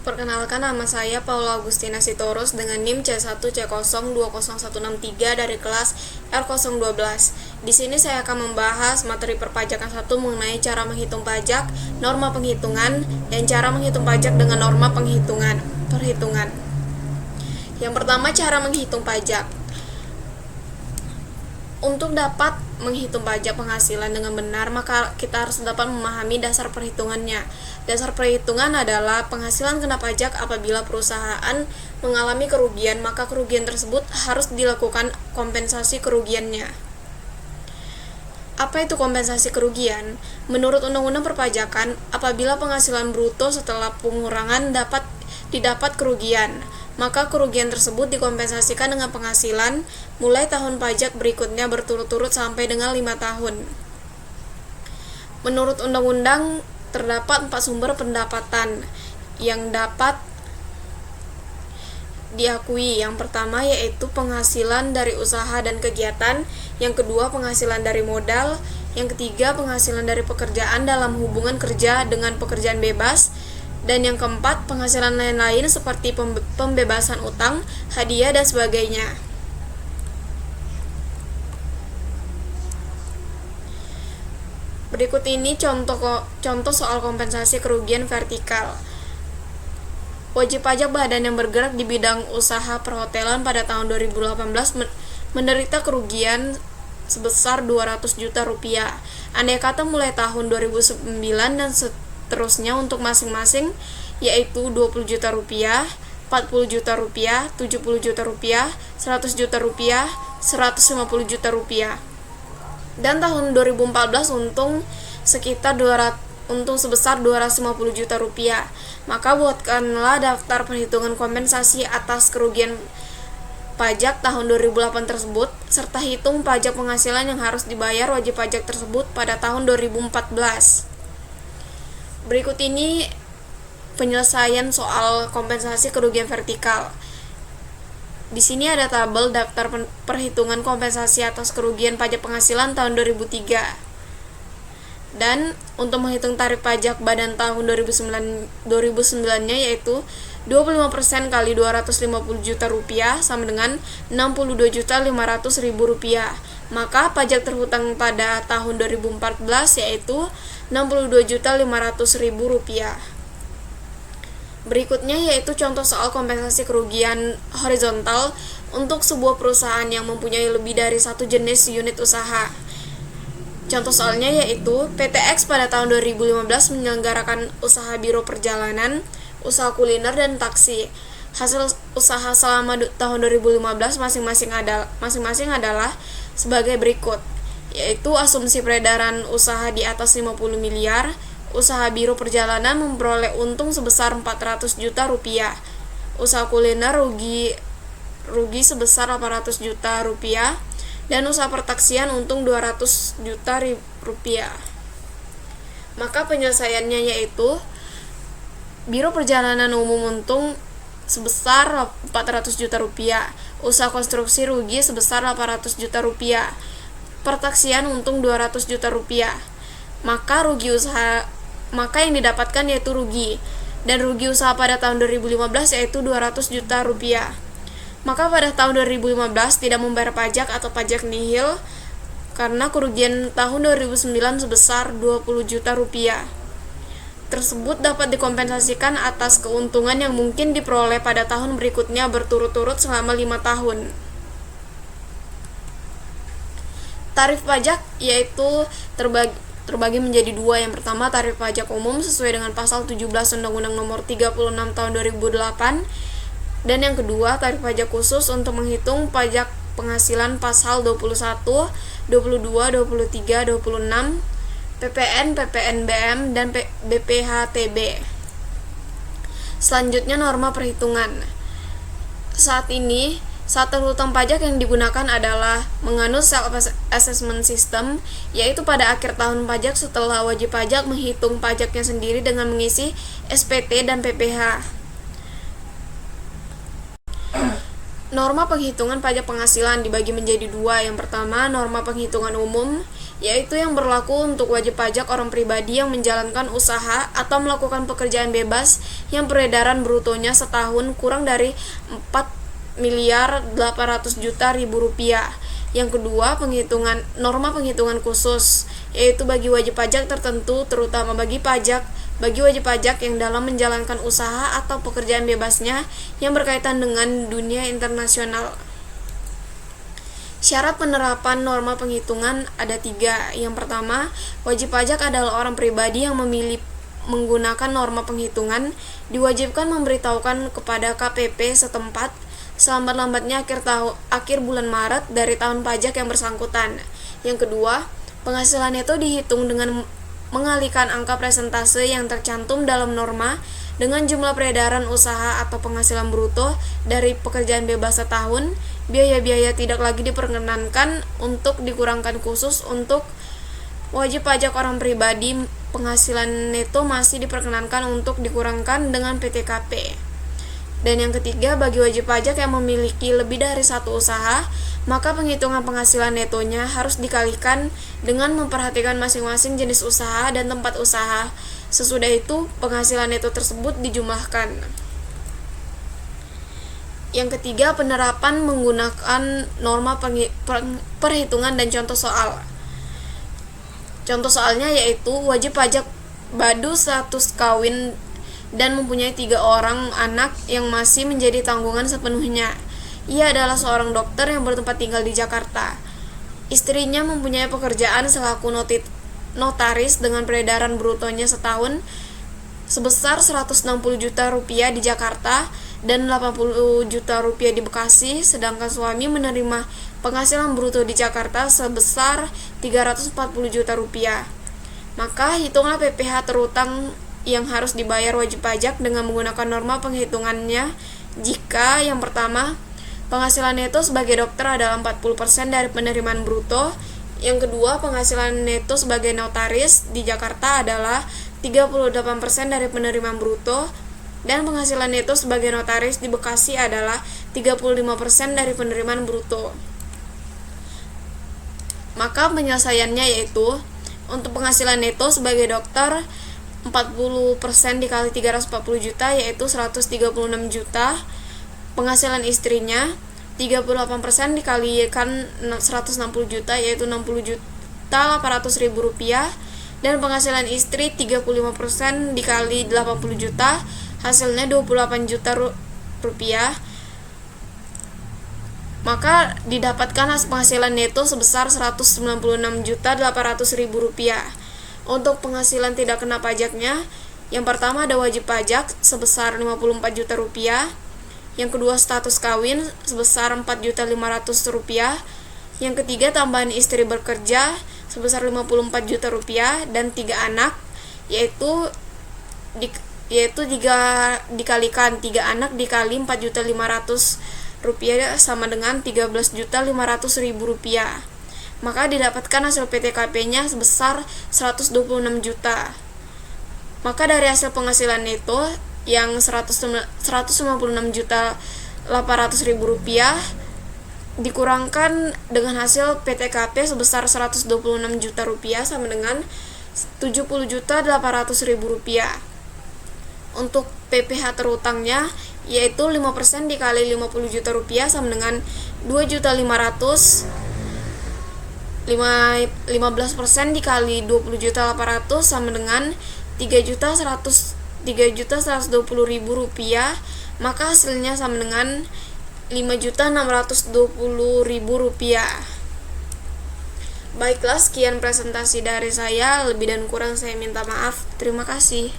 Perkenalkan, nama saya Paula Agustina Sitorus dengan NIM C1C020163 dari kelas R012. Di sini saya akan membahas materi perpajakan 1 mengenai cara menghitung pajak, norma penghitungan, dan cara menghitung pajak dengan norma perhitungan. Yang pertama, cara menghitung pajak. Untuk dapat menghitung pajak penghasilan dengan benar, maka kita harus dapat memahami dasar perhitungannya. Dasar perhitungan adalah penghasilan kena pajak apabila perusahaan mengalami kerugian, maka kerugian tersebut harus dilakukan kompensasi kerugiannya. Apa itu kompensasi kerugian? Menurut Undang-Undang Perpajakan, apabila penghasilan bruto setelah pengurangan didapat kerugian, maka kerugian tersebut dikompensasikan dengan penghasilan mulai tahun pajak berikutnya berturut-turut sampai dengan 5 tahun. Menurut undang-undang, terdapat 4 sumber pendapatan yang dapat diakui. Yang pertama yaitu penghasilan dari usaha dan kegiatan, yang kedua penghasilan dari modal, yang ketiga penghasilan dari pekerjaan dalam hubungan kerja dengan pekerjaan bebas, dan yang keempat, penghasilan lain-lain seperti pembebasan utang, hadiah, dan sebagainya. Berikut ini contoh soal kompensasi kerugian vertikal. Wajib pajak badan yang bergerak di bidang usaha perhotelan pada tahun 2018 menderita kerugian sebesar 200 juta rupiah. Andai kata mulai tahun 2009 dan seterusnya untuk masing-masing, yaitu 20 juta rupiah, 40 juta rupiah, 70 juta rupiah, 100 juta rupiah, 150 juta rupiah. Dan tahun 2014 untung sebesar 250 juta rupiah. Maka buatkanlah daftar perhitungan kompensasi atas kerugian pajak tahun 2008 tersebut, serta hitung pajak penghasilan yang harus dibayar wajib pajak tersebut pada tahun 2014. Berikut ini penyelesaian soal kompensasi kerugian vertikal. Di sini ada tabel daftar perhitungan kompensasi atas kerugian pajak penghasilan tahun 2003. Dan untuk menghitung tarif pajak badan tahun 2009-nya yaitu 25% kali 250 juta rupiah sama dengan 62.500.000 rupiah. Maka pajak terhutang pada tahun 2014 yaitu 62.500.000 rupiah. Berikutnya yaitu contoh soal kompensasi kerugian horizontal untuk sebuah perusahaan yang mempunyai lebih dari satu jenis unit usaha. Contoh soalnya yaitu PT X pada tahun 2015 menyelenggarakan usaha biro perjalanan, usaha kuliner, dan taksi. Hasil usaha selama tahun 2015 masing-masing adalah sebagai berikut, yaitu asumsi peredaran usaha di atas 50 miliar, usaha biro perjalanan memperoleh untung sebesar 400 juta rupiah, usaha kuliner rugi sebesar 800 juta rupiah, dan usaha pertaksian untung 200 juta rupiah. Maka penyelesaiannya yaitu biro perjalanan umum untung sebesar 400 juta rupiah, usaha konstruksi rugi sebesar 800 juta rupiah, pertaksian untung 200 juta rupiah. Maka yang didapatkan yaitu rugi, dan rugi usaha pada tahun 2015 yaitu 200 juta rupiah. Maka pada tahun 2015 tidak membayar pajak atau pajak nihil karena kerugian tahun 2009 sebesar 20 juta rupiah. Tersebut dapat dikompensasikan atas keuntungan yang mungkin diperoleh pada tahun berikutnya berturut-turut selama 5 tahun. Tarif pajak yaitu terbagi menjadi 2. Yang pertama, tarif pajak umum sesuai dengan pasal 17 Undang-Undang Nomor 36 Tahun 2008, dan yang kedua, tarif pajak khusus untuk menghitung pajak penghasilan pasal 21, 22, 23, 26, PPN, PPNBM, dan BPHTB. Selanjutnya, norma perhitungan. Saat terhutang pajak yang digunakan adalah menganut self-assessment system, yaitu pada akhir tahun pajak setelah wajib pajak menghitung pajaknya sendiri dengan mengisi SPT dan PPh. Norma penghitungan pajak penghasilan dibagi menjadi 2. Yang pertama, norma penghitungan umum, yaitu yang berlaku untuk wajib pajak orang pribadi yang menjalankan usaha atau melakukan pekerjaan bebas yang peredaran brutonya setahun kurang dari 4.800.000.000 rupiah. Yang kedua, norma penghitungan khusus, yaitu bagi wajib pajak tertentu, terutama bagi wajib pajak yang dalam menjalankan usaha atau pekerjaan bebasnya yang berkaitan dengan dunia internasional. Syarat penerapan norma penghitungan ada 3. Yang pertama, wajib pajak adalah orang pribadi yang menggunakan norma penghitungan diwajibkan memberitahukan kepada KPP setempat selambat-lambatnya akhir bulan Maret dari tahun pajak yang bersangkutan. Yang kedua, penghasilan itu dihitung dengan mengalihkan angka presentase yang tercantum dalam norma dengan jumlah peredaran usaha atau penghasilan bruto dari pekerjaan bebas setahun. Biaya-biaya tidak lagi diperkenankan untuk dikurangkan. Khusus untuk wajib pajak orang pribadi, penghasilan neto masih diperkenankan untuk dikurangkan dengan PTKP. Dan yang ketiga, bagi wajib pajak yang memiliki lebih dari satu usaha, maka penghitungan penghasilan netonya harus dikalikan dengan memperhatikan masing-masing jenis usaha dan tempat usaha. Sesudah itu, penghasilan neto tersebut dijumlahkan. Yang ketiga, penerapan menggunakan norma perhitungan dan contoh soal. Contoh soalnya yaitu wajib pajak badu status kawin dan mempunyai 3 orang anak yang masih menjadi tanggungan sepenuhnya. Ia adalah seorang dokter yang bertempat tinggal di Jakarta. Istrinya mempunyai pekerjaan selaku notaris dengan peredaran brutonya setahun sebesar 160 juta rupiah di Jakarta dan 80 juta rupiah di Bekasi, sedangkan suami menerima penghasilan bruto di Jakarta sebesar 340 juta rupiah. Maka hitunglah PPh terutang yang harus dibayar wajib pajak dengan menggunakan norma penghitungannya. Jika yang pertama, penghasilan neto sebagai dokter adalah 40% dari penerimaan bruto. Yang kedua, penghasilan neto sebagai notaris di Jakarta adalah 38% dari penerimaan bruto, dan penghasilan neto sebagai notaris di Bekasi adalah 35% dari penerimaan bruto. Maka penyelesaiannya yaitu untuk penghasilan neto sebagai dokter 40% dikali 340 juta yaitu 136 juta. Penghasilan istrinya 38% dikalikan 160 juta yaitu 60.800.000 rupiah, dan penghasilan istri 35% dikali 80 juta hasilnya 28 juta rupiah. Maka didapatkan penghasilan neto sebesar 196.800.000 rupiah. Untuk penghasilan tidak kena pajaknya, yang pertama ada wajib pajak sebesar 54 juta rupiah. Yang kedua status kawin sebesar 4.500.000 rupiah. Yang ketiga tambahan istri bekerja sebesar 54 juta rupiah dan 3 anak, yaitu dikalikan 3 anak dikali 4.500.000 rupiah sama dengan 13.500.000 rupiah. Maka didapatkan hasil PTKP-nya sebesar 126 juta. Maka dari hasil penghasilan neto yang 156.800.000 rupiah dikurangkan dengan hasil PTKP sebesar 126 juta rupiah sama dengan 70.800.000 rupiah. Untuk PPh terutangnya yaitu 5% dikali 50 juta rupiah sama dengan 2.500.000. 15% dikali 20.800.000 sama dengan 3.120.000 rupiah. Maka hasilnya sama dengan 5.620.000 rupiah. Baiklah, sekian presentasi dari saya. Lebih dan kurang saya minta maaf. Terima kasih.